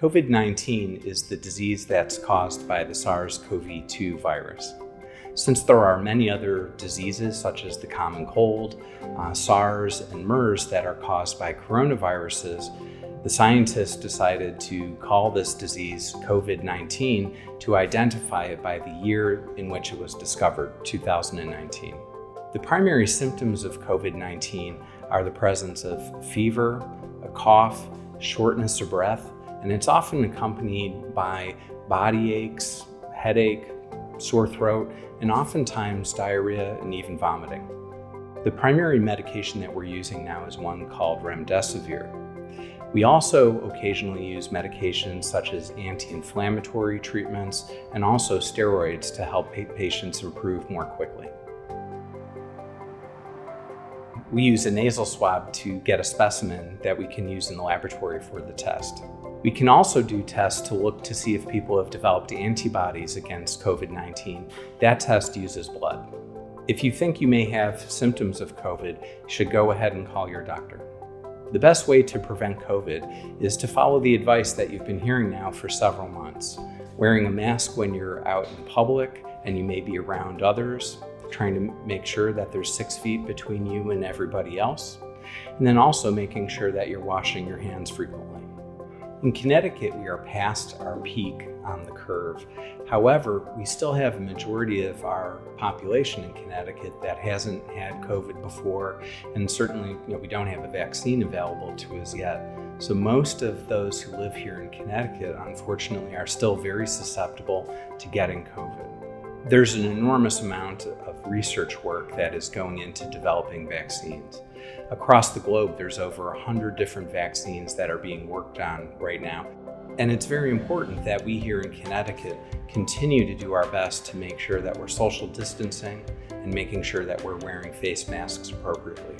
COVID-19 is the disease that's caused by the SARS-CoV-2 virus. Since there are many other diseases such as the common cold, SARS, and MERS that are caused by coronaviruses, the scientists decided to call this disease COVID-19 to identify it by the year in which it was discovered, 2019. The primary symptoms of COVID-19 are the presence of fever, a cough, shortness of breath, and it's often accompanied by body aches, headache, sore throat, and oftentimes diarrhea and even vomiting. The primary medication that we're using now is one called remdesivir. We also occasionally use medications such as anti-inflammatory treatments and also steroids to help patients improve more quickly. We use a nasal swab to get a specimen that we can use in the laboratory for the test. We can also do tests to look to see if people have developed antibodies against COVID-19. That test uses blood. If you think you may have symptoms of COVID, you should go ahead and call your doctor. The best way to prevent COVID is to follow the advice that you've been hearing now for several months. Wearing a mask when you're out in public and you may be around others, trying to make sure that there's 6 feet between you and everybody else, and then also making sure that you're washing your hands frequently. In Connecticut, we are past our peak on the curve. However, we still have a majority of our population in Connecticut that hasn't had COVID before, and certainly we don't have a vaccine available to us yet. So most of those who live here in Connecticut, unfortunately, are still very susceptible to getting COVID. There's an enormous amount of research work that is going into developing vaccines. Across the globe, there's over 100 different vaccines that are being worked on right now. And it's very important that we here in Connecticut continue to do our best to make sure that we're social distancing and making sure that we're wearing face masks appropriately.